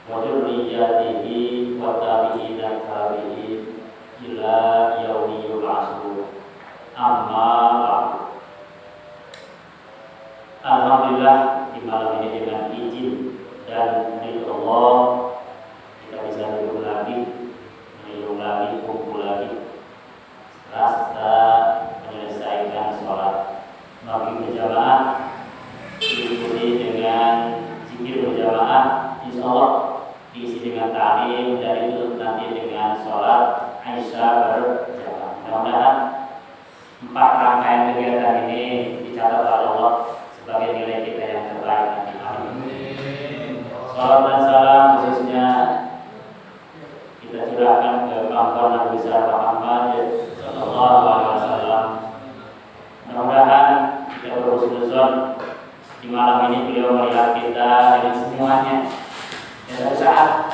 wa dzurriyyatihi wa tabi'ina tabi'in ila yaumi yub'atsun. Amma ba'du. Alhamdulillah, di malam ini dengan izin dan ridho Allah kita bisa duduk lagi, menghidung lagi, kumpul lagi setelah kita menyelesaikan sholat maghrib berjamaah, diikuti dengan zikir berjamaah, insya Allah diisi dengan ta'lim, dan itu nanti dengan sholat Aisyah berjamaah. Mudah-mudahan 4 rangkaian kegiatan ini dicatat oleh Allah sebagai nilai kita yang terbaik. Amin. Salam dan salam khususnya kita curahkan ke pangkuan Nabi besar Muhammad Sallallahu Alaihi Wasallam. Mudah-mudahan kita berhusnuzon di malam ini beliau melihat kita dengan semuanya. Dan suatu saat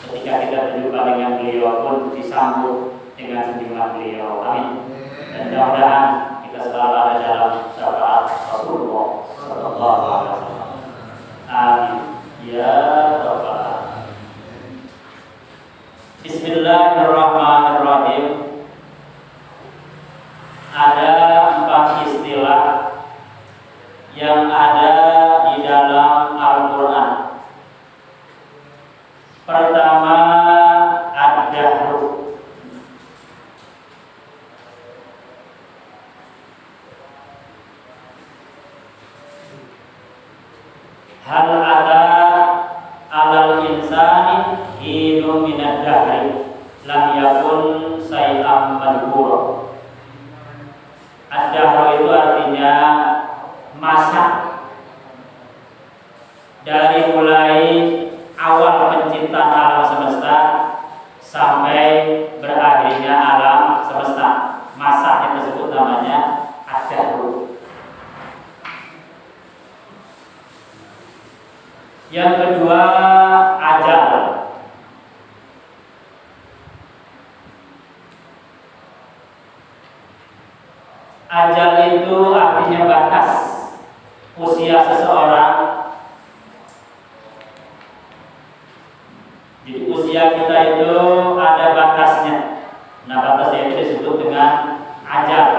ketika kita berjumpa dengan beliau pun disambut dengan senyuman beliau. Amin. Dan mudah-mudahan kita selalu ada dalam syafaat Rasulullah Sallallahu Alaihi Wasallam. Amin. Ya Rabbal Alamin. Bismillahirrahmanirrahim. Ada 4 istilah yang ada di dalam Al-Quran. Pertama, ad-dahru. Hal ada alal insani hinu minad dahri lam yakun say'am madhura. Ad-dahru itu artinya masa, dari mulai awal penciptaan alam semesta sampai berakhirnya alam semesta. Masa yang tersebut namanya ad-dahru. Yang kedua, ajal. Ajal itu artinya batas usia seseorang. Jadi usia kita itu ada batasnya. Nah, batasnya itu disebut dengan ajal.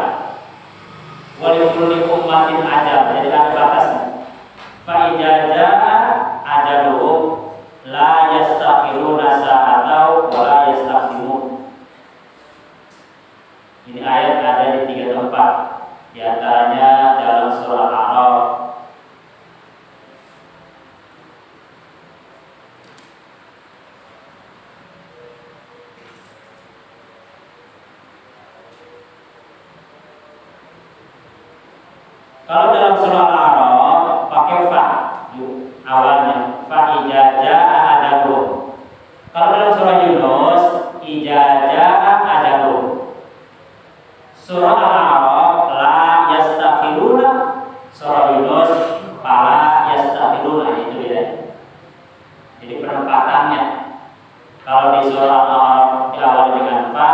Walikulli ummatin ajal. Jadi ada batasnya. Fa idza jaa ajaluhum la yastakhiruna sa'atan wa la yastaqdimun. Ini ayat ada di 3 tempat, di antaranya dalam surah Al-A'raf. Kalau dalam surah Al-A'raf pakai fa awalnya, fa idza jaa ajaluhum. Kalau dalam surah Yunus idza jaa ajaluhum. Surah Al-A'raf la yastakhiruna, surah Yunus fala yastakhiruna. Itu bedanya. Jadi penempatannya. Kalau di surah Al-A'raf diawali dengan fa,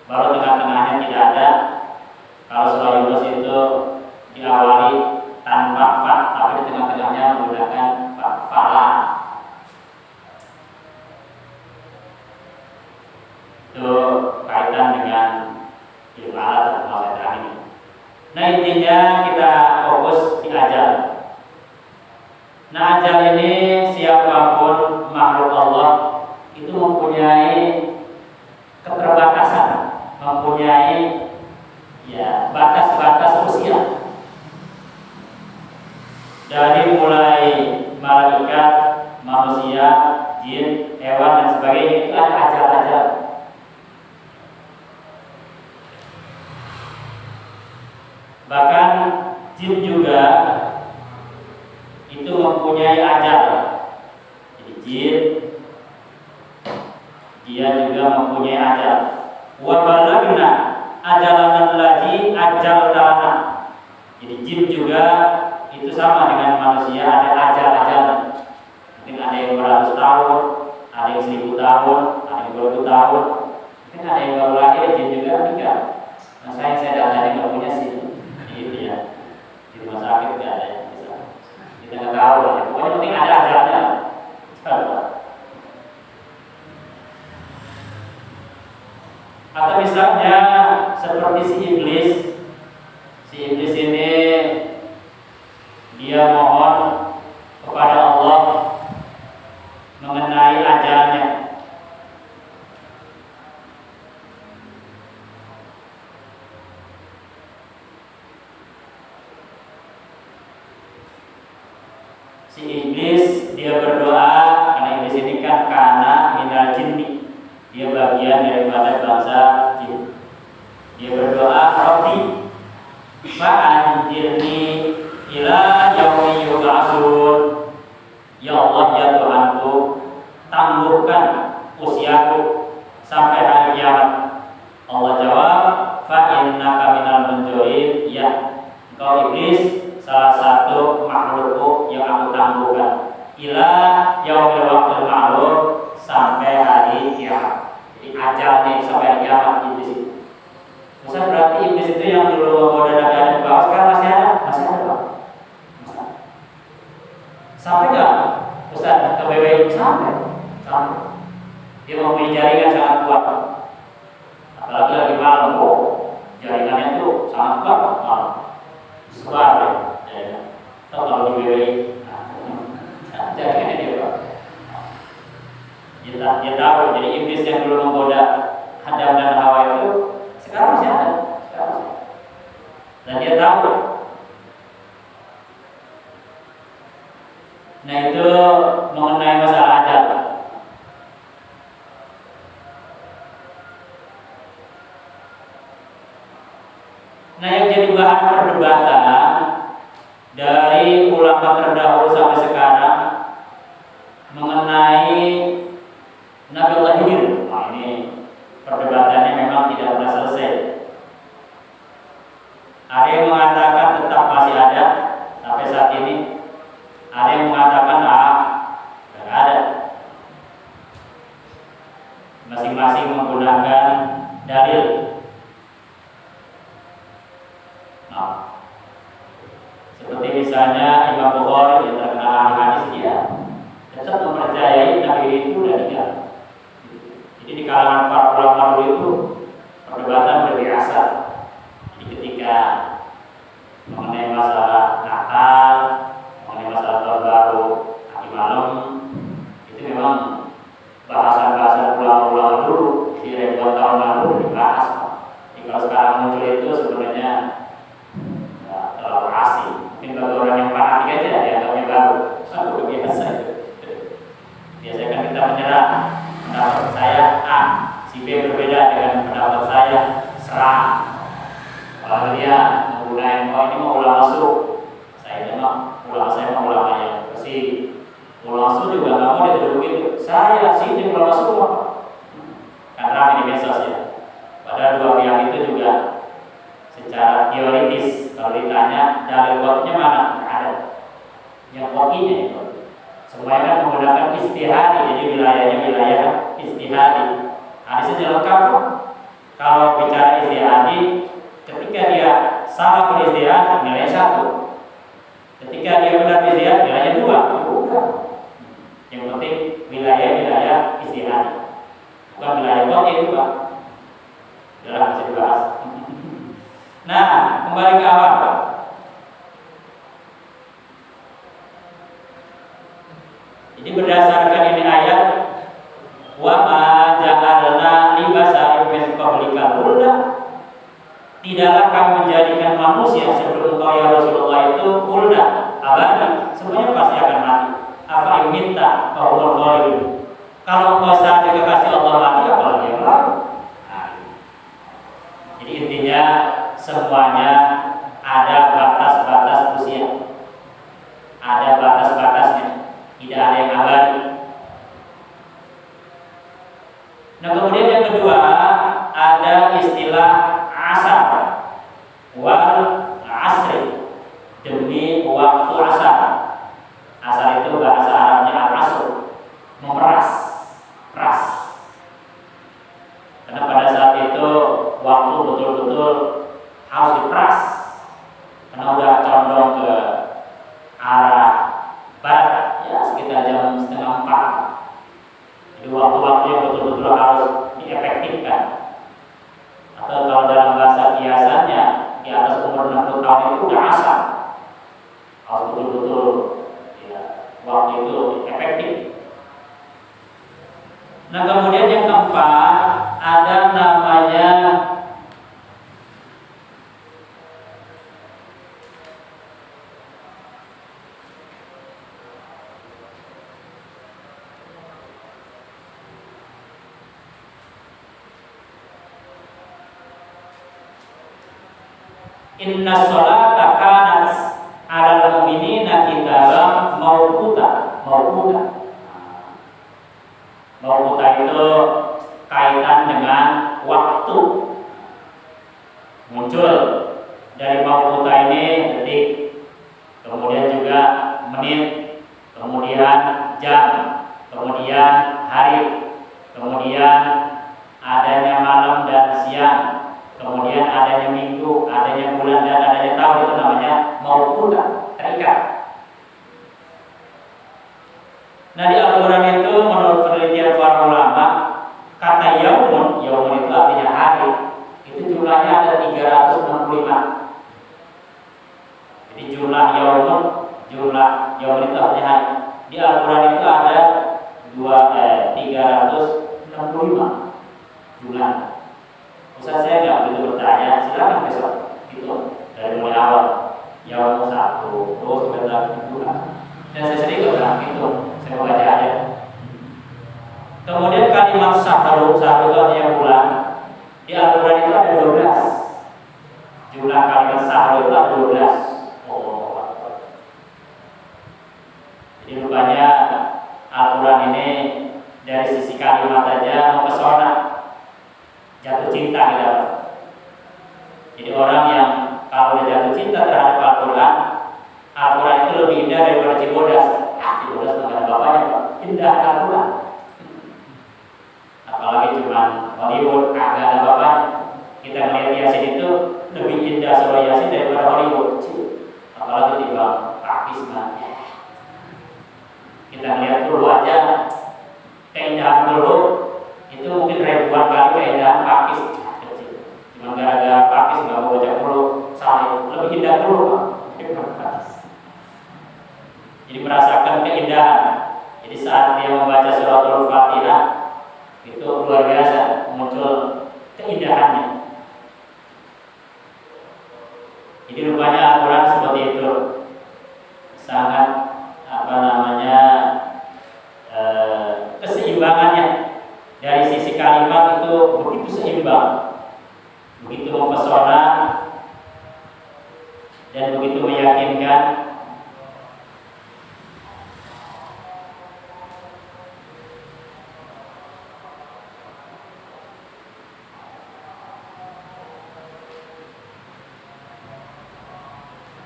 baru tengah-tengahnya tidak ada. Kalau surah Yunus itu diawali tanpa fa, tapi di tengah-tengahnya menggunakan fala. Itu kaitan dengan ibarat atau ini. Nah, intinya kita fokus di ajal. Nah, ajal ini siapapun makhluk Allah itu mempunyai keterbatasan, mempunyai batas-batas usia. Dari mulai malaikat, manusia, jin, hewan dan sebagainya itu ada ajal-ajal. Bahkan jin juga itu mempunyai ajal. Jadi jin dia juga mempunyai ajal. Wa balagna ajalan allazi ajaltana. Jadi jin juga itu sama dengan manusia, ada ajal-ajal. Mungkin ada yang beratus tahun, ada yang 1000 tahun, ada yang 20 tahun. Mungkin ada yang baru lahir, jin juga enggak. Nah, saya datang nggak punya sih. Gitu ya. Di rumah sakit nggak ada yang bisa. Kita nggak tahu. Pokoknya penting ada ajalnya. seperti si iblis ini dia mohon kepada Allah mengenai ajalnya. Si iblis dia berdoa, karena iblis ini kan kana minal jinni, dia bagian daripada bangsa jin. Dia berdoa, Rabbi fa'anjirni ila yaumi yub'atsun. Ya Allah, ya Tuhanku, tangguhkan usiaku sampai hari kiamat. Allah jawab, fa'innaka minal munzirin. Ya, engkau iblis salah satu makhlukku yang aku tangguhkan ila yaumil waqtil ma'lum, sampai hari kiamat. Jadi ajalnya sampai hari kiamat iblis itu. Ustaz, berarti iblis itu yang dulu menggoda Nabi Adam ke bawah sekarang masih ada? Masih ada, Pak. Sampai nggak Ustaz ke BWI? Sampai. Dia mempunyai jaringan sangat kuat. Apalagi lagi malam, jaringannya itu sangat kuat malam. Sebar ya. Tahu kalau di BWI, jaringannya dia Pak. Dia tahu. Jadi iblis yang dulu menggoda Adam dan Hawa itu sekarang masih ada. Dan dia tahu. Nah, itu mengenai masalah ajal. Nah, yang jadi bahan perdebatan dari ulama terdahulu sampai sekarang mengenai Nabi Allah Khidir. Nah, ini perdebatannya memang tidak pernah selesai. Ada yang mengatakan tetap masih ada sampai saat ini. Ada yang mengatakan tidak ada. Masing-masing menggunakan dalil. Nah, seperti misalnya Imam Bukhari yang terkenal ahli hadis, dia tetap mempercayai Nabi itu dan tidak. Jadi di kalangan para ulama dulu itu perdebatan berbiasa. Jadi ketika mengenai masalah Natal, mengenai masalah tahun baru, hari malam, itu memang bahasan-bahasan ulama-ulama dulu. Jadi ribuan tahun lalu dibahas. Jadi kalau sekarang muncul itu sebenarnya terlalu asing. Mungkin bagi orang yang fanatik aja dianggapnya baru. Aku biasa. Biasanya kan kita menyerah. Pendapat saya A, si B berbeda dengan pendapat saya, serang. Kalau dia menggunakan ini mau ulama suruh, saya memang ulama saya mau ulama yang bersih. Ulama suruh juga nggak mau dituduh saya sini ulama suruh. Karena ini medsos ya. Padahal dua pihak itu juga secara teoritis kalau ditanya dalil kuatnya mana, nggak ada. Yang kokinya itu. Semuanya kan menggunakan istihadi, jadi wilayahnya wilayah istihadi. Hadisnya lengkap. Kalau bicara istihadi, ketika dia salah beristihad nilai 1. Ketika dia benar istihad nilainya 2. Bukan. Yang penting wilayah istihadi. Bukan wilayah koki itu Pak. Dalam bisa dibahas. Nah, kembali ke awal Pak. Jadi berdasarkan ini ayat, wa ma ja'alna li basarin min qablika khulda, tidaklah kami menjadikan manusia sebelum engkau ya Rasulullah itu khulda, abadi, semuanya pasti akan mati. Apa minta bahwa khalidun. Kalau engkau saja kekasih Allah mati, apalagi yang lain. Jadi intinya semuanya ada batas-batas usia, ada batas-batasnya. Tidak ada yang abadi. Nah, kemudian yang kedua ada istilah asar wal asri, demi waktu asar. Asar itu bahasa Arabnya al-asr, memeras, peras. Karena pada saat itu waktu betul-betul harus diperas, karena udah condong ke arah barat, ya sekitar jam 3:30. Jadi waktu-waktu yang betul-betul harus diefektifkan. Atau kalau dalam bahasa Nah, kemudian yang keempat ada namanya inna sholata kanat 'alal mu'minina kitaban mauquta. Mauquta itu kaitan dengan waktu. Muncul dari mauquta ini detik, kemudian juga menit, kemudian jam, kemudian hari, kemudian adanya malam dan siang, kemudian adanya minggu, adanya bulan dan adanya tahun. Itu namanya mauquta, terikat. Nah, di Al-Quran itu menurut penelitian para ulama, kata yaumun itu artinya hari, itu jumlahnya ada 365. Jadi jumlah yaumun itu artinya hari. Di Al-Quran itu ada 365 jumlah. Ustaz, saya nggak begitu bertanya, silakan besok itu dari mulai awal yaumun 1 terus sampai 2. Dan saya sendiri nggak pernah itu, saya mau baca aja. Kemudian kalimat sahru itu artinya bulan. Di Al-Quran itu ada 12. Jumlah kalimat sahru itu ada 12. Jadi rupanya Al-Quran ini dari sisi kalimat aja mempesona, jatuh cinta gitu. Jadi orang yang kalau udah jatuh cinta terhadap Al-Quran itu lebih indah daripada Cibodas. Cibodas nggak ada bapaknya, indah Al-Quran. Apalagi cuma Hollywood, agak ada bapaknya. Kita melihat Yasin itu lebih indah surah Yasin daripada Hollywood. Apalagi timbang Pakistan. Kita melihat dulu aja keindahan dulu itu mungkin ribuan kali keindahan Pakistan. Cuma gara-gara Pakistan nggak mau baca dulu, salah lebih indah dulu. Jadi merasakan keindahan. Jadi saat dia membaca suratul Fatihah itu luar biasa, muncul keindahannya. Jadi rupanya Al-Quran seperti itu, sangat keseimbangannya dari sisi kalimat itu begitu seimbang, begitu mempesona dan begitu meyakinkan.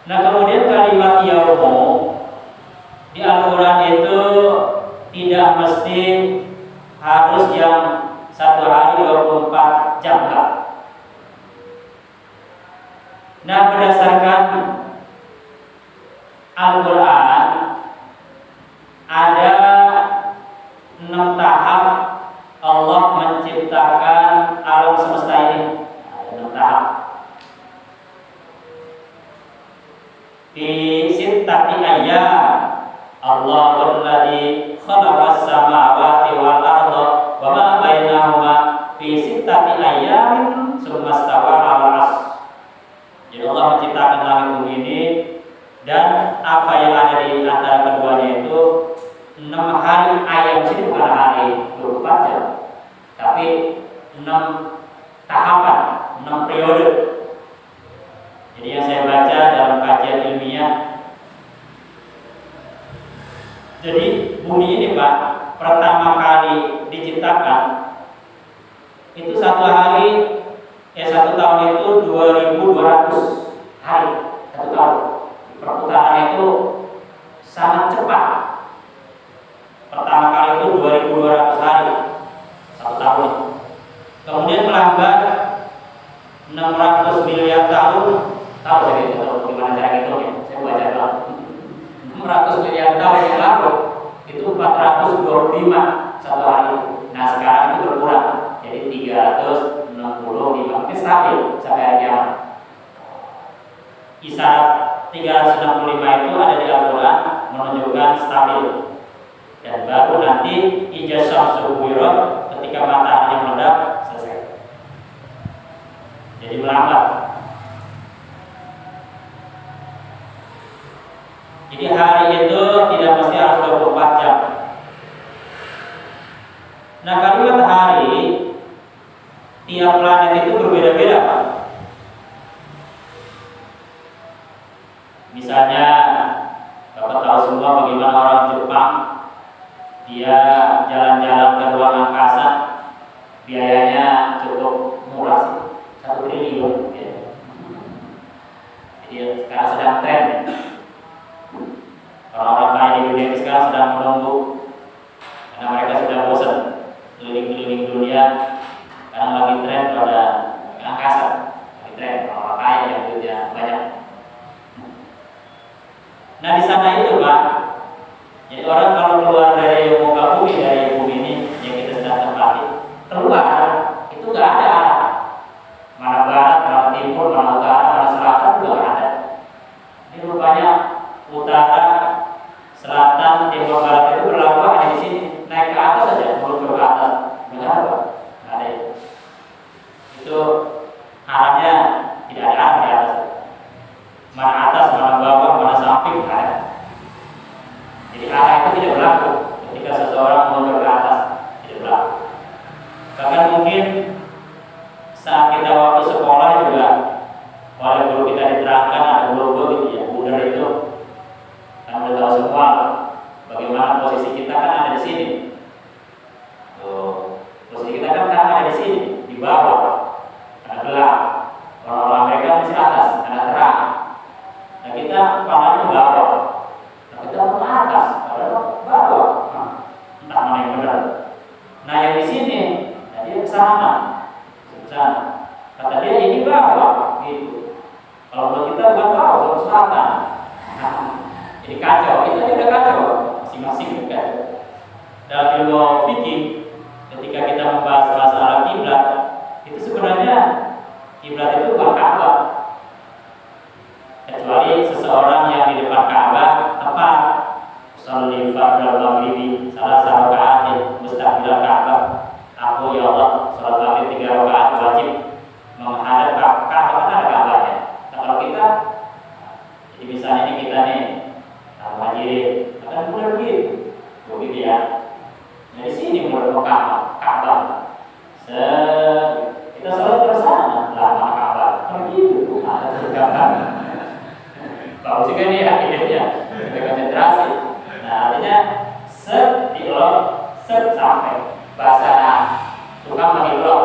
Nah, kemudian kalimat yaumu di Al-Quran itu tidak mesti harus yang 1 hari 24 jam. Nah, berdasarkan Al-Quran ada 6 tahap Allah menciptakan alam semesta ini. Ada 6 tahap. Fi sittati ayyam Allahul ladzi khalaqas samawati wal arda wa ma bainahuma fi sittati ayyamin tsumma stawa 'alal 'arsy. Jadi Allah menciptakan langit bumi ini dan apa yang ada di antara keduanya itu 6 hari. Ayam sini bukan hari 24 jam, tapi 6 tahapan, 6 periode. Jadi yang saya baca dalam kajian ilmiah, jadi bumi ini Pak pertama kali diciptakan itu 1 tahun itu 2200 hari. 1 tahun perputarannya itu sangat cepat. Pertama kali itu 2200 hari 1 tahun. Kemudian melambat 600 miliar tahun. Tahu saya itu gimana cara hitungnya? Saya baca dulu. 600 miliar tahun yang lalu itu 425 1 hari. Nah, sekarang itu berkurang jadi 365. Ini stabil sampai hari kiamat. Isyarat 365 itu ada di Al-Quran menunjukkan stabil. dan baru nanti idza syamsu kuwirat, ketika matahari meledak selesai. Jadi melambat. Jadi hari itu tidak mesti harus 24 jam. Nah, kalimat hari tiap planet itu berbeda-beda, Pak. Misalnya, Bapak tahu semua bagaimana orang Jepang dia jalan-jalan ke ruang angkasa, biayanya cukup murah sih, 1 triliun. Ya. Jadi sekarang sedang tren. Orang-orang kaya di dunia ini sekarang sedang menunggu, karena mereka sudah bosan keliling-keliling dunia, karena lagi tren pada angkasa, lagi tren orang kaya yang duitnya banyak. Nah, di sana itu, Pak, jadi orang kalau keluar dari muka bumi, dari bumi ini yang kita sedang tempati, keluar itu nggak ada arah, mana barat, mana timur, mana utara, mana selatan juga nggak ada. Ini rupanya utara, selatan, timur, barat itu berlaku hanya di sini. Naik ke atas saja, meluncur ke atas, nggak ada, nggak ada itu. Itu arahnya tidak ada arah di atas. Mana atas, mana bawah, mana samping, nggak ada. Jadi arah itu tidak berlaku ketika seseorang meluncur ke atas, tidak berlaku. Bahkan mungkin saat kita waktu sekolah juga, oleh guru kita diterangkan ada logo gitu ya, bundar itu. Kan udah tahu semua bagaimana posisi kita kan ada di sini. Tuh, posisi kita kan ada di sini, di bawah, ada gelap. Orang-orang mereka di atas, ada terang. Nah, kita panahnya ke bawah. Nah, kita ke atas, ada bawah. Entah mana yang benar. Nah, yang di sini, nah dia ke sana. Kata dia ini bawah, gitu. Kalau buat kita bukan bawah, bukan selatan. Nah, jadi kacau, itu udah kacau, masing-masing kan. Dalam ilmu fikih, ketika kita membahas masalah kiblat, itu sebenarnya kiblat itu bukan Ka'bah, kecuali seseorang yang di depan Ka'bah tepat sholli fardhu maghribi salah satu rakaat mustaqbil Ka'bah. Aku ya Allah salat maghrib 3 rakaat wajib menghadap Ka'bah, kan ada Ka'bahnya. Nah, kalau kita, jadi misalnya ini kita nih Al-Majid akan mulai begitu ya. Nah, di sini mulai ke Ka'bah. Kita salat bersama lama Ka'bah. Begitu. Ada gambar. Bagus juga nih idenya. Kita konsentrasi. Nah, artinya sampai bahasa tukang panggil blok.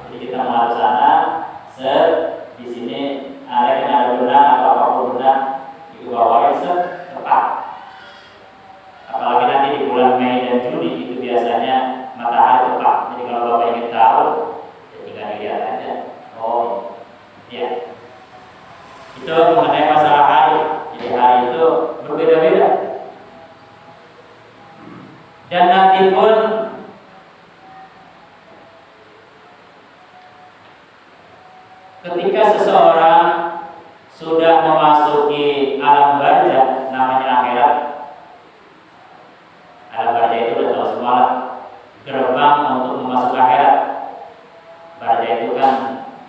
Jadi kita mau ke sana, di sini ada benang atau apapun benang itu bawahnya tepat. Apalagi nanti di bulan Mei dan Juni itu biasanya matahari tepat. Jadi kalau Bapak ingin tahu, ya tinggal dilihat aja. Oh, ya. Itu mengenai masalah hari. Jadi hari itu berbeda-beda. Dan nanti pun ketika seseorang sudah memasuki alam barzah, namanya akhirat. Alam barzah itu udah tahu semua lah, gerbang untuk memasuki akhirat. Barzah itu kan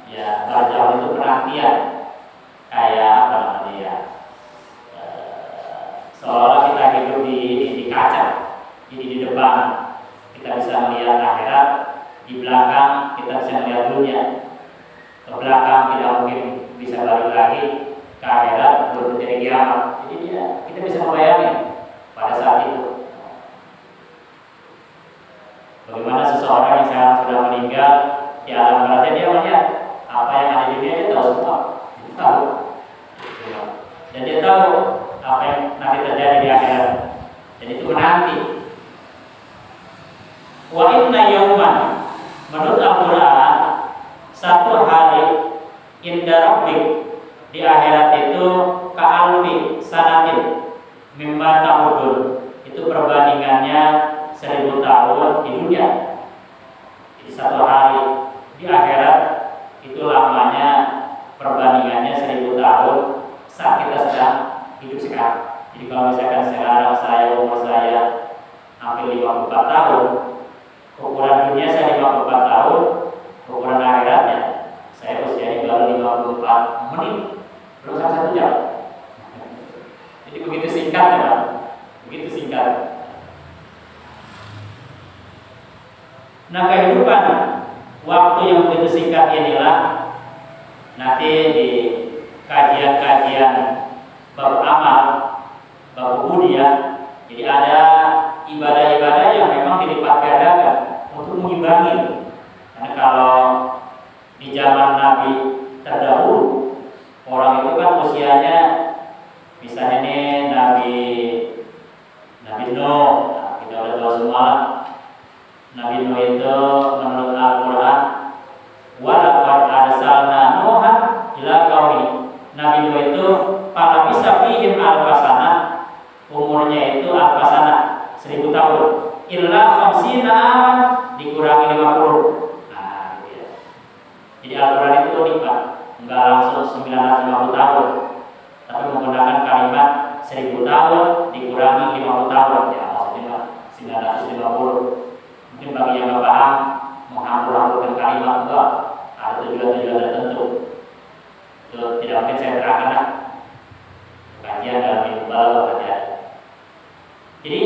ya, barzah itu penantian, kayak apa namanya, seolah kita hidup di kaca. Jadi di depan kita bisa melihat akhirat, di belakang kita bisa melihat dunia. Ke belakang tidak mungkin bisa balik lagi ke akhirat, belum terjadi kiamat. Jadi kita bisa membayangkan pada saat itu bagaimana seseorang yang sekarang sudah meninggal di alam barzah, dia melihat apa yang ada di dunia, dia tahu semua, dia tahu, dan dia tahu apa yang nanti terjadi di akhirat. Dan itu menanti. Wa inna yauman, menurut Al-Quran, satu hari inda rabbik, di akhirat itu ka'alfi sanatin mimma ta'udun, itu perbandingannya 1000 tahun di dunia. Jadi satu hari di akhirat itu lamanya perbandingannya 1000 tahun saat kita sedang hidup sekarang. Jadi kalau misalkan sekarang umur saya hampir 54 tahun. Ukuran dunia saya 54 tahun, ukuran akhiratnya saya usianya baru 54 menit, belum sampai 1 jam. Jadi begitu singkat ya Pak, begitu singkat. Nah, kehidupan waktu yang begitu singkat inilah nanti di kajian-kajian bab amal, bab budi ya. Jadi ada ibadah-ibadah yang memang dilipat gandakan untuk mengimbangi. Karena kalau di zaman Nabi terdahulu, orang itu kan usianya misalnya nih Nabi Nuh, nah, kita udah tahu semua. Nabi Nuh itu menurut Al-Quran, walaqad arsalna Nuhan ila qaumi. Nabi Nuh itu pada bisa fihim alfasana, umurnya itu alfasana 1000 tahun. Illa khamsina dikurangi 50. Nah, gitu ya. Jadi Al-Quran itu unik, enggak langsung 950 tahun, tapi menggunakan kalimat 1000 tahun dikurangi 50 tahun. Ya, maksudnya 950. Mungkin bagi yang nggak paham menghambur-hamburkan kalimat enggak, ada tujuan-tujuan tertentu. Itu tidak mungkin saya terangkan lah. Kajian dalam ilmu balaghah saja. Jadi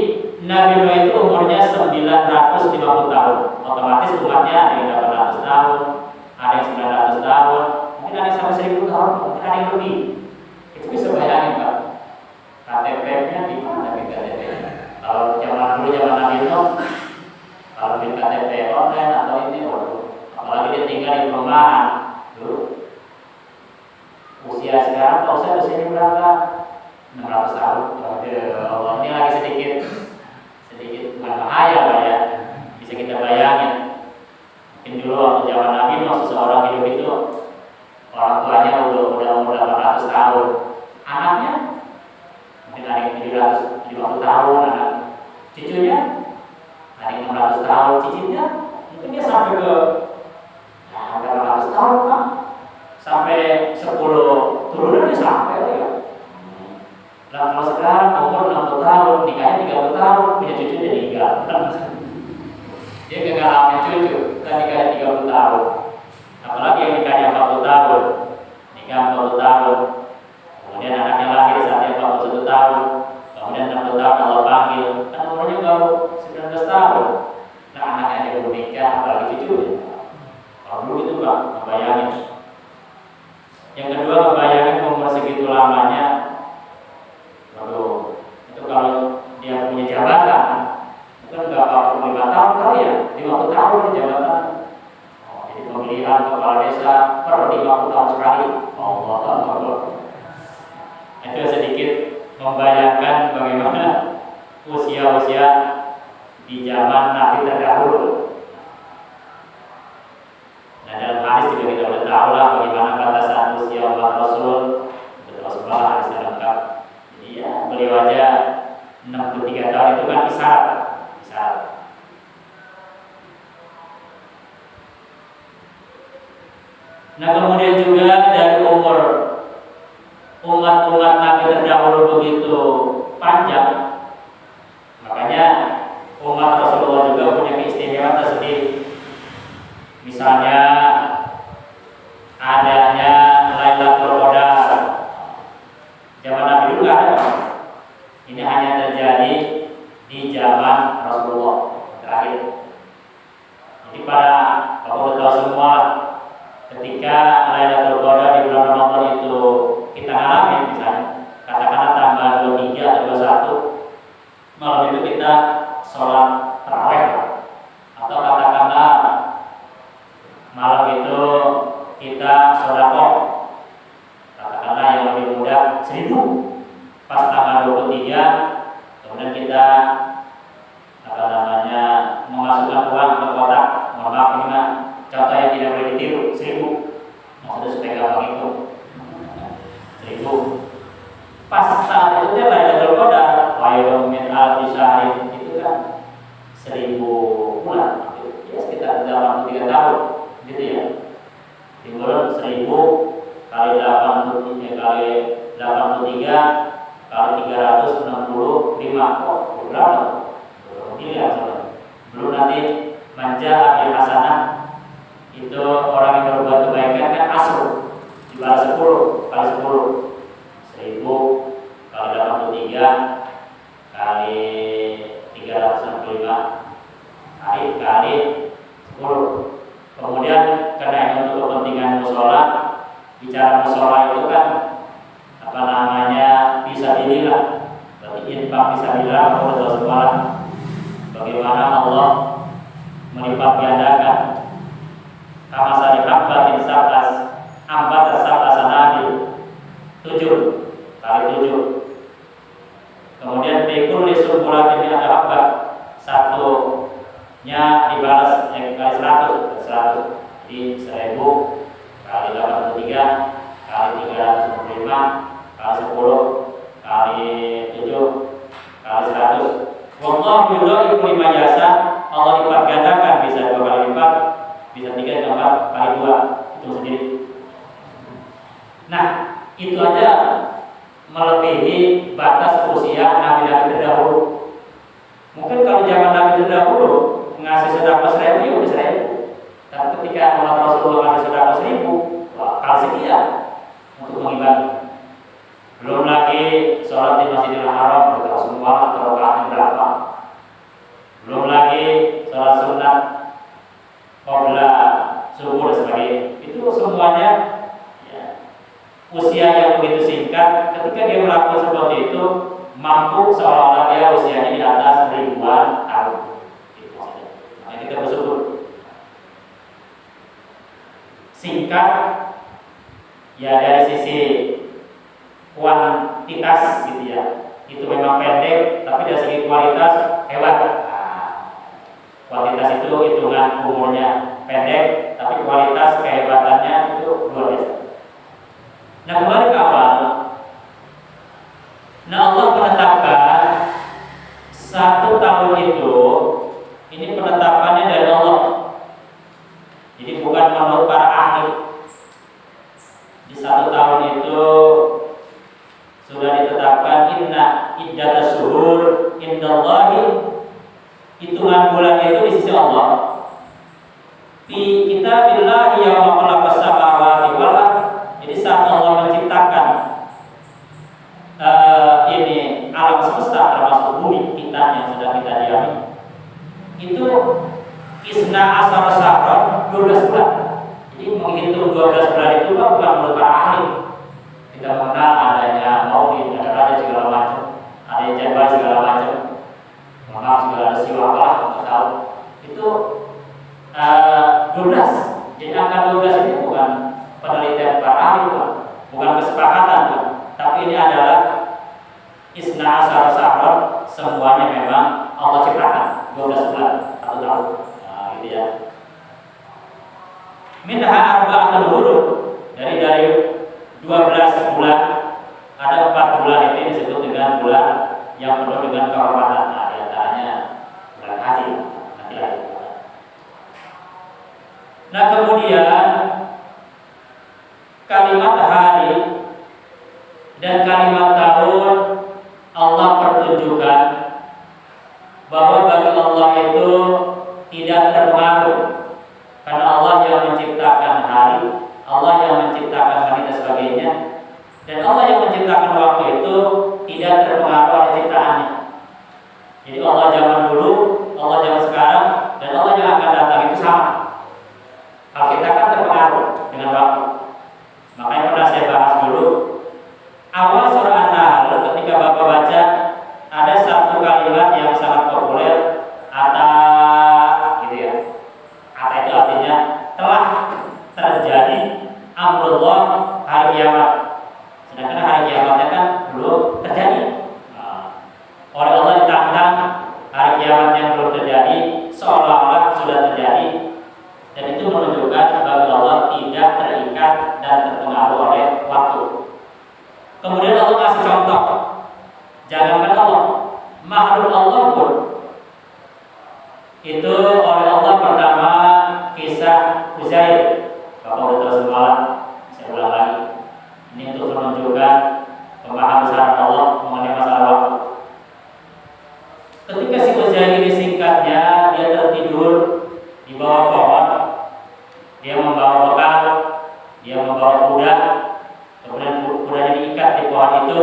Nabi Nuh itu umurnya 950 tahun. Otomatis umatnya ada yang 800 tahun, ada yang 900 tahun, mungkin ada yang sampai 1000 tahun, mungkin ada yang lebih. Itu bisa bayangin Pak. KTP-nya di mana KTP? Kalau zaman Nabi Nuh, kalau bikin KTP online atau ini, apalagi dia tinggal di perumahan, dulu usia sekarang tahu saya usianya berapa? 600 tahun. Allah, ini lagi sedikit bukan bahaya Pak ya, bisa kita bayangin. Mungkin dulu waktu zaman Nabi Nuh seseorang hidup itu orang tuanya udah umur 800 tahun, anaknya mungkin ada yang 750 tahun, anak cucunya ada yang 600 tahun, cicitnya mungkin dia sampai ke 800 tahun Pak, sampai 10 turunan dia sampai ya. Nah, kalau sekarang umur 60 tahun, nikahnya 30 tahun, punya cucu jadi 3. Dia gagal hamil cucu, kan nikahnya 30 tahun. Apalagi yang nikahnya 40 tahun, nikah 40 tahun, kemudian anaknya lahir saatnya 41 tahun, kemudian 60 tahun Allah panggil, kan umurnya baru 19 tahun. Nah, anaknya aja belum nikah, apalagi cucunya. Kalau dulu itu Pak, ngebayangin. Yang kedua, ngebayangin umur segitu lamanya. Waduh, itu kalau dia punya jabatan, itu kan nggak 45 tahun kali ya, 50 tahun di jabatan. Jadi pemilihan kepala desa per 50 tahun sekali. Allah. Itu sedikit membayangkan bagaimana usia-usia di zaman Nabi terdahulu. Nah, dalam hadis juga kita sudah tahu lah bagaimana batasan usia umat Rasul. Rasulullah hadis lengkap. Jadi ya, beliau aja 63 tahun itu kan isyarat. Nah, kemudian juga dari umur umat-umat Nabi terdahulu begitu panjang, makanya umat Rasulullah juga punya keistimewaan tersendiri. Misalnya adanya Lailatul Qadar. Zaman Nabi dulu nggak ada. Ini hanya terjadi di zaman Rasulullah terakhir. Jadi para kalau tahu semua, ketika Lailatul Qadar di bulan Ramadan itu kita alami, misalnya katakanlah tanggal 23 atau 21, malam itu kita sholat tarawih, atau katakanlah malam itu kita sedekah, katakanlah yang lebih mudah 1000, pas tanggal 23 kemudian kita memasukkan uang ke kotak. Mohon maaf ini mah contoh yang tidak boleh ditiru, 1000, maksudnya supaya gampang itu 1000. Pas saat itu dia Lailatul Qadar, wa yaumin alfi syahrin, itu kan 1000 bulan, ya sekitar 83 tahun, gitu ya. Timbulan 1000 kali 83 kali 83 kali 365, berapa? 23 miliar saudara. Belum nanti manja abil hasanah, itu orang yang berbuat kebaikan kan asr, dibalas 10 kali 10, 1000 kali 83 kali 365 kali 10. Kemudian karena ini untuk kepentingan musola, bicara musola itu kan apa namanya bisa dilihat, berarti infak bisa dilihat oleh Allah. Bagaimana Allah melipat gandakan kama sari habbatin sab'as ambata sab'a sanabil 7 kali 7. Kemudian fi kulli sumbulatin ada habba, satunya dibalas kali 100, jadi 1000 kali 83 kali 365 kali 10 kali 7 kali 100. Wallahu yudha'ifu liman yasha, Allah lipat gandakan, bisa 2 kali lipat, bisa 3 kali 2, itu sendiri. Nah, itu aja melebihi batas usia nabi-nabi terdahulu. Mungkin kalau zaman nabi terdahulu ngasih sedekah 1000 ya udah 1000. Tapi ketika umat Rasulullah ngasih sedekah 1000, wah, kali sekian untuk mengimbangi. Belum lagi sholat di Masjidil Haram berkah semua rakaatnya berapa. Belum lagi sholat sunat qabla subuh dan sebagainya. Itu semuanya ya, usia yang begitu singkat. Ketika dia melakukan seperti itu, mampu seolah-olah dia usianya di atas ribuan tahun. Itu saja. Nah, kita bersyukur. Singkat ya dari sisi kuantitas gitu ya, itu memang pendek, tapi dari segi kualitas hebat. Nah, kuantitas itu hitungan umurnya pendek, tapi kualitas kehebatannya itu luar biasa. Nah, kembali ke awal. Nah, Allah menetapkan 1 tahun itu, ini penetapannya dari Allah. Jadi bukan menurut para ahli. Di 1 tahun itu sudah ditetapkan inna iddatas syuhur indallahi, hitungan bulan itu di sisi Allah. Fi kitabillah yauma khalaqas samawati wal ardh. Jadi saat Allah menciptakan ini alam semesta termasuk bumi kita yang sedang kita diami, itu isna asar syahran 12 bulan. Jadi menghitung 12 bulan itu bukan menurut para ahli. Kita mengenal adanya maulid, ada raja segala macam, ada jabar segala macam, mengenal segala siwa apalah untuk tahu. Itu 12. Jadi angka 12 ini bukan penelitian para ahli, bukan kesepakatan, tapi ini adalah isna asar syahran, semuanya memang Allah ciptakan 12 bulan 1 tahun. Nah, gitu ya. Minha arba'atul huruf, dari 12 bulan, ada 4 bulan ini disebut dengan bulan yang penuh dengan kehormatan. Nah, diantaranya bulan haji. Nanti lagi. Nah, kemudian kalimat hari dan kalimat tahun Allah pertunjukkan bahwa bagi Allah itu tidak terpengaruh, karena Allah yang menciptakan hari, Allah yang menciptakan hari dan sebagainya, dan Allah yang menciptakan waktu itu tidak terpengaruh oleh ciptaannya. Jadi Allah zaman dulu, Allah zaman sekarang, dan Allah yang akan datang itu sama. Kalau kita kan terpengaruh dengan waktu. Makanya pernah saya bahas dulu, awal surah An-Nahl ketika Bapak baca, ada satu kalimat yang sangat populer, ata, gitu ya. Ata itu artinya telah terjadi amrullah, hari kiamat. Sedangkan hari kiamatnya kan belum terjadi. Oleh Allah ditantang hari kiamat yang belum terjadi seolah-olah sudah terjadi, dan itu menunjukkan bagi Allah tidak terikat dan terpengaruh oleh waktu. Kemudian Allah kasih contoh, jangankan Allah, makhluk Allah pun itu oleh Allah pertama kisah Uzair. Bapak udah tahu semalam, saya ulang lagi. Ini untuk menunjukkan pemahaman besar Allah mengenai masalah waktu. Ketika si Uzair ini di bawah pohon, dia membawa bekal, dia membawa kuda, kemudian kudanya diikat di pohon itu,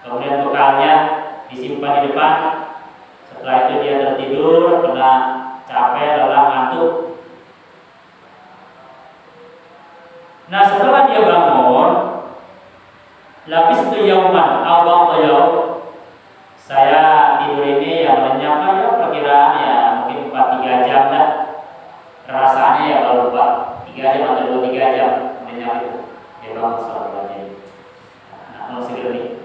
kemudian bekalnya disimpan di depan. Setelah itu dia tertidur karena capek, lelah, ngantuk. Nah, setelah dia bangun, lapis tu yauman awal yaum, saya tidur ini yang lenyap ya perkiraan ya mungkin 4-3 jam dah. Rasanya ya kalau 3 jam atau 2-3 jam lenyap itu. Dia bangun sholat ini. Nah, segera nih.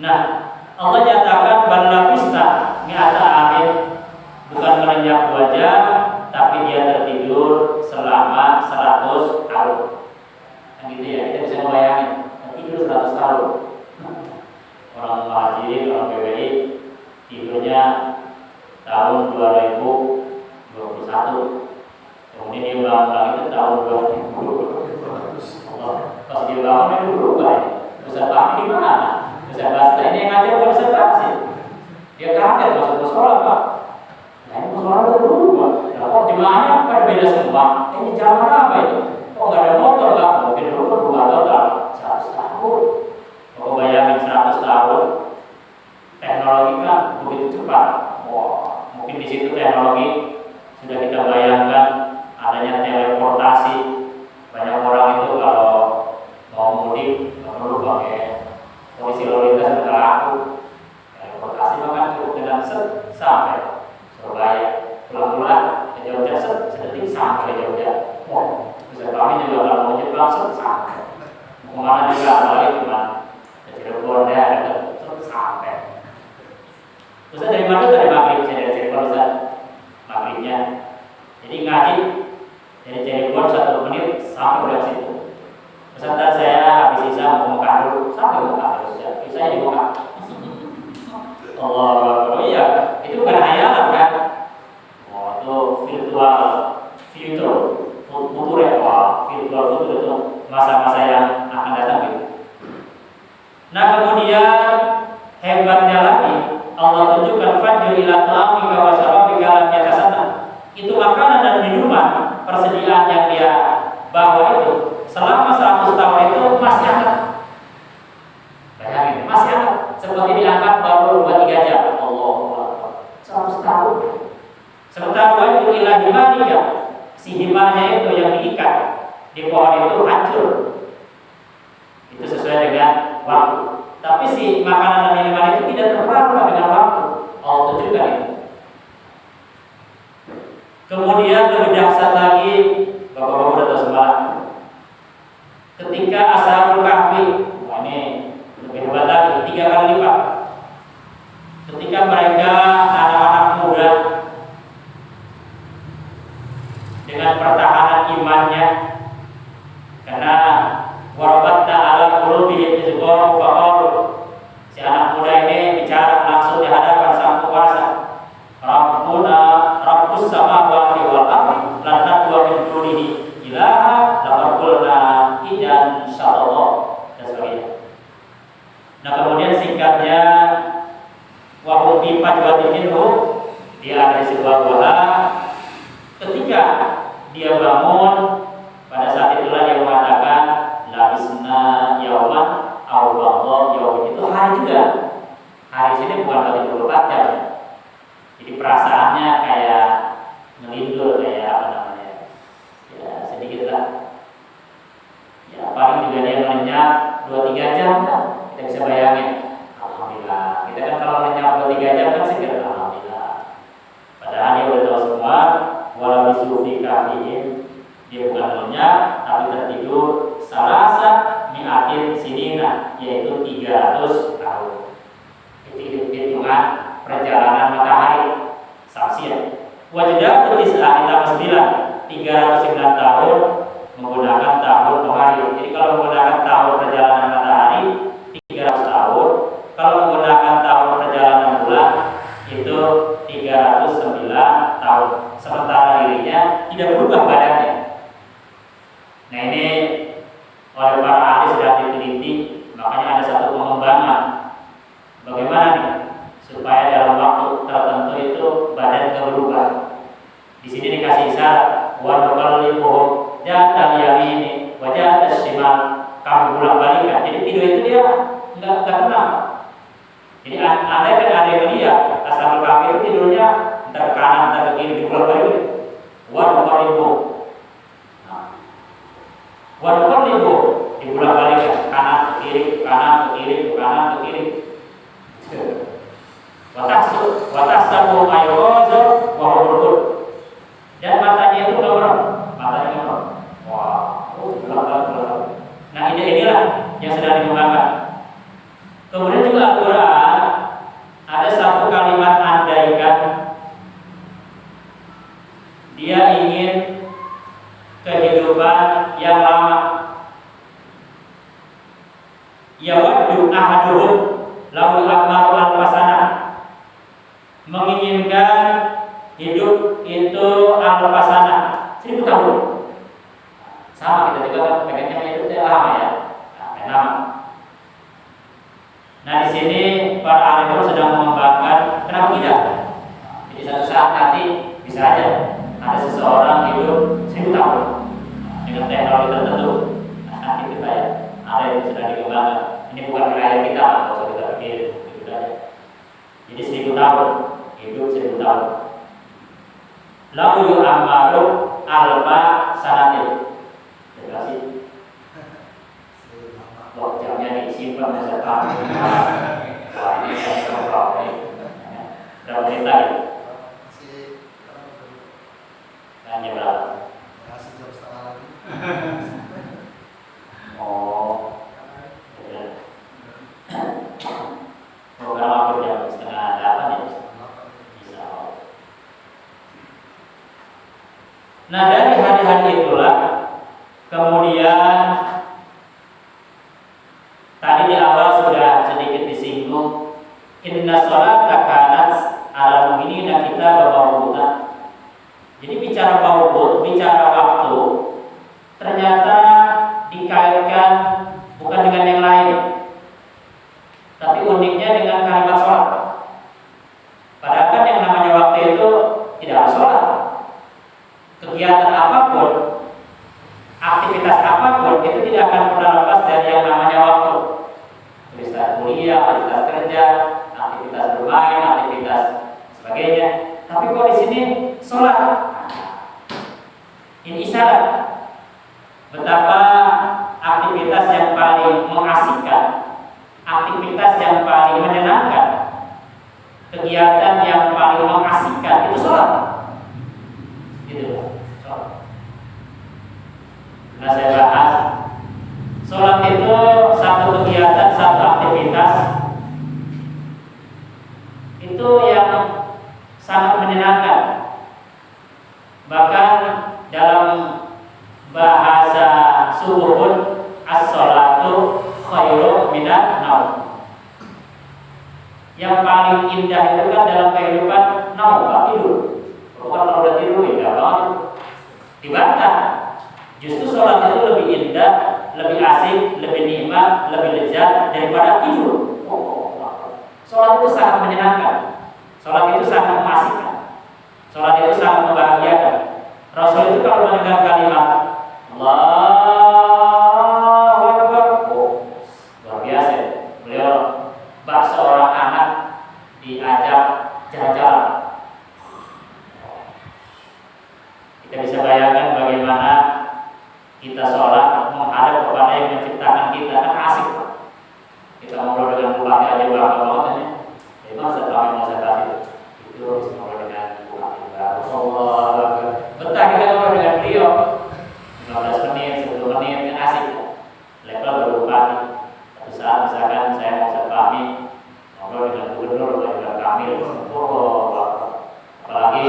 Nah, Allah nyatakan bal labista mi'ata amin, bukan melenyap 2 jam, tapi dia tertidur selama 100 tahun. Kan gitu ya, kita bisa membayangin tidur 100 tahun. Orang muhajirin, orang PBI tidurnya tahun 2021. Kemudian dia bangun lagi itu tahun 2000. Pas dia bangun itu berubah ya. Ustaz Fahmi di mana? Ustaz Basta ini yang ngajar bukan Ustaz Fahmi. Dia kaget masuk ke sekolah Pak. Nah ini sekolah itu berubah. Nah kok jemaahnya berbeda semua? Ini zaman apa itu? Kok nggak ada motor Pak? Mungkin dulu berubah total 100 tahun. Kok bayangin 100 tahun? Teknologi kan begitu cepat. Wah, mungkin di situ teknologi sudah kita bayangkan adanya teleportasi. Banyak orang itu kalau mau mudik nggak perlu pakai polisi lalu lintas sudah laku. Teleportasi bahkan cukup dengan sampai Surabaya, pulang-pulang ke Jogja sedetik sampai ke Jogja. Wah, bisa kami juga kalau mau Jepang sampai. Kemana juga apalagi cuma ke Cirebon ya sampai. Ustaz dari mana dari maghrib? Saya dari Cirebon Ustaz. Maghribnya. Jadi ngaji dari Cirebon 1 menit sampai udah situ. Ustaz saya habis isa mau Mekah dulu sampai Mekah Ustaz. Saya di Mekah. Allah, oh iya, itu bukan hayalan kan? Oh itu virtual future itu masa-masa yang akan datang gitu. Nah kemudian hebatnya lagi Allah tunjukkan fajr ila ta'amika wa syarabika lam yatasana. Itu makanan dan minuman persediaan yang dia bawa itu selama 100 tahun itu masih hangat. Bayangin, masih hangat. Seperti diangkat baru 2-3 jam. Allah 100 tahun. Sementara wajib ila himarika, si himarnya itu yang diikat di pohon itu hancur. Itu sesuai dengan waktu. Tapi si makanan dan minuman itu tidak terpengaruh dengan waktu. Allah tunjukkan itu. Kemudian lebih dahsyat lagi, bapak-bapak udah tahu semalam. Ketika Ashabul Kahfi, ini lebih hebat lagi, 3 kali lipat. Ketika mereka anak-anak muda dengan pertahanan imannya, karena warabatna ala qulubihim izgham faqalu, si anak muda ini bicara langsung di hadapan Sang Penguasa. Rabbus samawati wal ardi lan nadwa min dunihi ilaha laqad qulna idzan sya'allah dan sebagainya. Nah kemudian singkatnya wa hum fi fajwatin minhu, dia ada di sebuah gua. Ketika dia bangun, pada saat itulah dia mengatakan labisna yauman aw ba'dha yaum, itu hari juga. Hari sini bukan berarti 24 jam. Jadi perasaannya kayak ngelindur, kayak apa namanya? Ya sedikit lah. Ya paling juga dia melenyap 2-3 jam kan. Kita bisa bayangin. Alhamdulillah. Kita kan kalau melenyap 2-3 jam kan segera alhamdulillah. Padahal dia udah tahu semua walau disuruhi kafihim, dia bukan melenyap tapi tertidur salasa mi'atin sinina, yaitu 300 tahun. Itu hitungan perjalanan matahari samsiah. Wajdah tis'ah ditambah 9, 309 tahun menggunakan tahun kemarin. Jadi kalau menggunakan tahun perjalanan matahari 300 tahun, kalau menggunakan tahun perjalanan bulan itu 309 tahun. Sementara dirinya tidak berubah badannya. Nah ini oleh para ahli sudah diteliti, makanya ada satu pengembangan bagaimana nih supaya dalam waktu tertentu itu badan tidak berubah. Di sini dikasih isyarat wa nuqallibuhum jatal yamini wa jatal shimal, kamu bolak balikan. Jadi tidur itu dia enggak tenang. Jadi ada yang lihat asal kaki itu tidurnya entar ke kanan entar ke kiri bolak balik. Wa nuqallibuhum, wa nuqallibuhum dibolak balikan kanan ke kiri, kanan ke kiri, kanan ke kiri. Watahsabu ayrozo wa hurul, dan matanya itu ngorong, matanya ngorong. Wah, belak. Nah inilah yang sedang dikembangkan. Kemudian juga Al-Quran ada satu kalimat andaikan, dia ingin kehidupan yang lama. Yawaddu ahaduhum lau amaru al-fasana, menginginkan hidup itu al-fasana 1000 tahun. Sama kita juga kan pengennya hidup lama ya. Lama. Nah di sini para ahli sedang mengembangkan kenapa tidak. Jadi satu saat nanti bisa aja ada seseorang hidup 1000 tahun dengan teknologi tertentu. Nah itu kayak ada yang sedang dikembangkan. Ini bukan wilayah kita, kalau usah kita pikir itu aja. Jadi 1000 tahun hidup 1000 tahun. Lalu yu'ammaru alfa sanatin. Terima kasih. Wah, jamnya disimpan dan saya tahu. Wah, ini saya coba ini. Berapa menit lagi? Hanya berapa? Masih jam setengah lagi. Oh, program aku jam 7:30 ya. Bisa. Nah dari hari-hari itulah kemudian tadi di awal sudah sedikit disinggung, inna sholata kanat ala mu'minina kita mawquta. Jadi bicara mawqut, bicara waktu, ternyata dikaitkan bukan dengan yang lain, tapi uniknya dengan kalimat sholat. Padahal kan yang namanya waktu itu tidak harus sholat. Kegiatan apapun, aktivitas apapun itu tidak akan pernah lepas dari yang namanya waktu. Aktivitas kuliah, aktivitas kerja, aktivitas bermain, aktivitas sebagainya. Tapi kok di sini sholat? Ini isyarat betapa aktivitas yang paling mengasihkan, aktivitas yang paling menyenangkan, kegiatan yang paling mengasihkan itu sholat. Gitu, sholat. Nah saya bahas, sholat itu satu kegiatan, satu aktivitas itu yang sangat menyenangkan. Bahkan dalam bahasa subuhun as-sholatu khairu minan naum. Yang paling indah itu kan dalam kehidupan naum, tidur. Kalau udah tidur indah banget. Dibantah. Justru sholat itu lebih indah, lebih asik, lebih nikmat, lebih lezat daripada tidur. Sholat itu sangat menyenangkan. Sholat itu sangat mengasihkan. Sholat itu sangat membahagiakan. Rasul itu kalau mendengar kalimat Allahu Akbar, luar biasa. Beliau bak seorang anak diajak jalan-jalan. Kita bisa bayangkan bagaimana kita sholat menghadap kepada yang menciptakan kita, kan asik. Kita ngobrol dengan bupati aja bangga banget ya. Memang setelah yang mau saya kasih itu harus ngobrol dengan bupati baru. Allah, betah kita ngobrol dengan beliau. 15 menit, 10 menit kan asik. Level berbupati. Satu saat misalkan saya mau saya pahami ngobrol dengan gubernur Ridwan Kamil, apalagi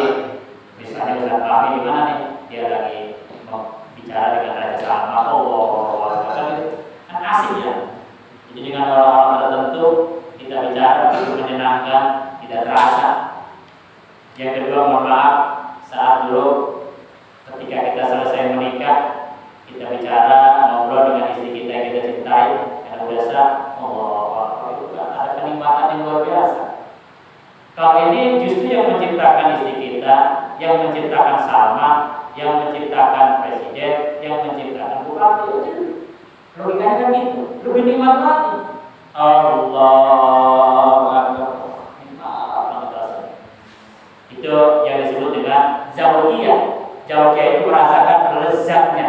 misalnya Ustaz kami di mana nih, dia lagi mau bicara dengan Raja Salman, kan asik ya. Jadi dengan orang-orang tertentu kita bicara begitu menyenangkan, tidak terasa. Yang kedua, mohon maaf, saat dulu ketika kita selesai menikah, kita bicara ngobrol dengan istri kita yang kita cintai, yang biasa, itu ada kenikmatan yang luar biasa. Kalau ini justru yang menciptakan istri kita, yang menciptakan menciptakan Salman, yang menciptakan presiden, yang menciptakan bupati. Logikanya kan gitu. Lebih nikmat lagi. Allah Akbar. Itu yang disebut dengan zaujiyah. Zaujiyah itu merasakan lezatnya.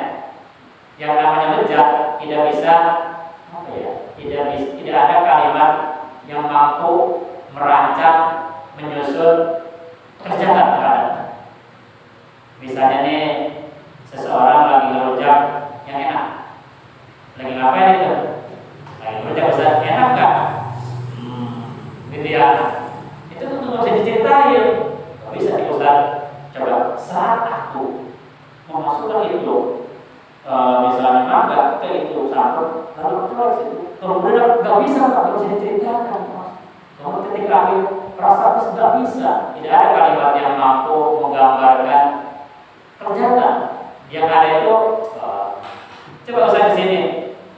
Yang namanya lezat tidak bisa tidak ada kalimat yang mampu merancang, menyusun, kerjakan terhadapnya. Misalnya nih, seseorang lagi ngerujak yang enak. Lagi ngapain itu? Lagi ngerujak Ustaz, enak gak? Gitu ya. Itu tuh nggak bisa diceritain. Gak bisa nih Ustaz. Coba saat aku memasukkan itu, misalnya mangga ke itu satu, lalu keluar situ. Kemudian nggak bisa, nggak bisa diceritakan. Namun ketika aku rasa nggak bisa, tidak ada kalimat yang mampu menggambarkan kerjaan. Yang ada itu, coba Ustaz di sini.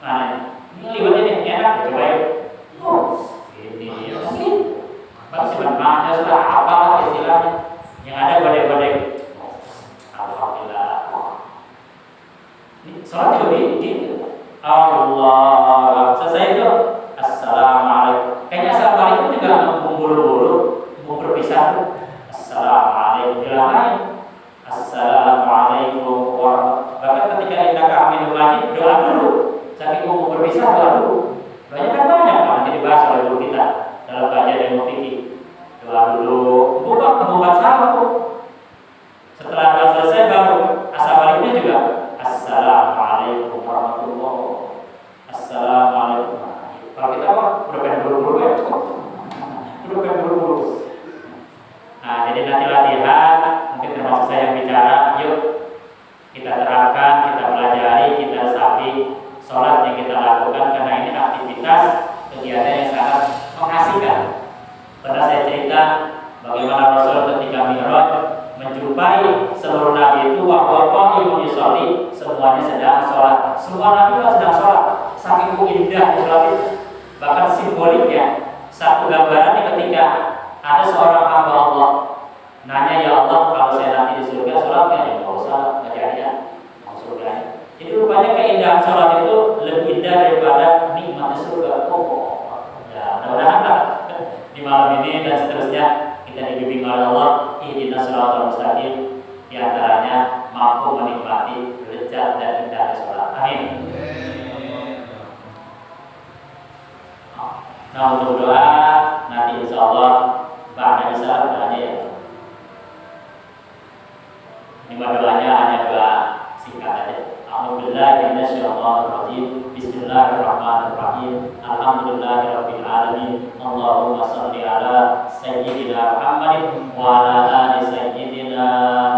Nah, ini liwat ini enak, coba ya. Ini ya sih. Pasti mana sudah apa istilahnya. Yang ada badai-badai. Alhamdulillah. Ini sholat juga gitu. Allah. Selesai itu. Assalamualaikum. Kayaknya assalamualaikum juga buru-buru, mau berpisah. Assalamualaikum. Bilangnya. Assalamualaikum warahmatullahi. Bahkan ketika kita kami lagi doa dulu. Saking mau berpisah doa dulu. Doanya kan banyak kan jadi bahas oleh guru kita dalam kajian ilmu fikih. Doa dulu. Membuat salah tuh. Setelah doa selesai baru assalamualaikum juga. Assalamualaikum warahmatullahi. Assalamualaikum. Kalau kita udah pengen buru-buru ya. Udah pengen buru-buru. Nah, jadi nanti latihan, mungkin termasuk saya yang bicara, yuk kita terapkan, kita pelajari, kita resapi sholat yang kita lakukan karena ini aktivitas kegiatan yang sangat mengasihkan. Pernah saya cerita bagaimana Rasul ketika Mi'raj menjumpai seluruh nabi itu waqafa yusolli, semuanya sedang sholat. Semua nabi sedang sholat. Saking indah sholat itu. Bahkan simboliknya satu gambaran ketika ada seorang hamba Allah nanya, ya Allah, kalau saya nanti di surga sholatnya ya nggak usah, nggak jadi ya, mau surga. Jadi rupanya keindahan sholat itu lebih indah daripada nikmatnya surga. Ya mudah-mudahan lah di malam ini dan seterusnya kita dibimbing oleh Allah, ihdinas shiratal mustaqim, diantaranya mampu menikmati lezat dan indahnya sholat. Amin. Nah, untuk doa nanti insya Allah ba'da isya doanya ya. Ini doanya hanya doa singkat aja. A'udzubillahi minasyaitonir rajim. Bismillahirrahmanirrahim. Alhamdulillahirabbil alamin. Allahumma shalli ala sayyidina Muhammadin wa ala ali sayyidina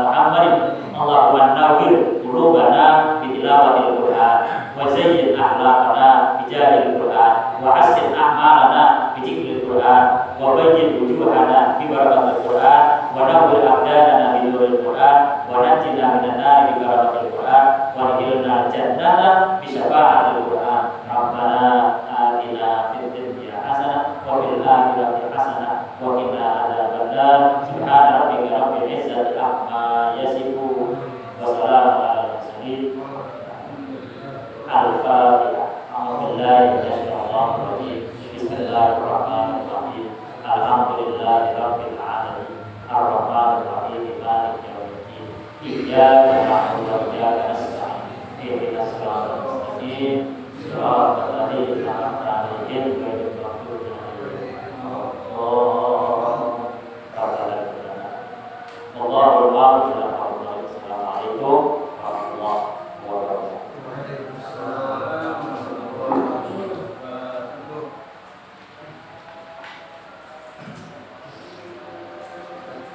Muhammadin. Allahumma nawwir qulubana bi tilawatil Qur'an wa zayyin akhlaqana bi jahil Qur'an wa hassin a'malana bi dzikril Qur'an wa bayyin wujuhana bi barakatil Qur'an wa nawwir abdanana bi nuril Qur'an wa najjina minan nari bi barakatil Qur'an wa adkhilna jannata bi syafa'atil Qur'an. Rabbana atina fid dunya hasanah wa fil akhirati hasanah wa qina adzabannar. Subhana rabbika rabbil izzati amma yasifun wa salamun alal mursalin. Al-Fatihah. A'udzubillahi minasyaitonir rajim. Bismillahirrahmanirrahim. Alhamdulillahirabbil alamin. Ar-Rahmanir Rahim. Maliki yaumiddin. Iyyaka na'budu wa iyyaka nasta'in. Ihdinas siratal mustaqim.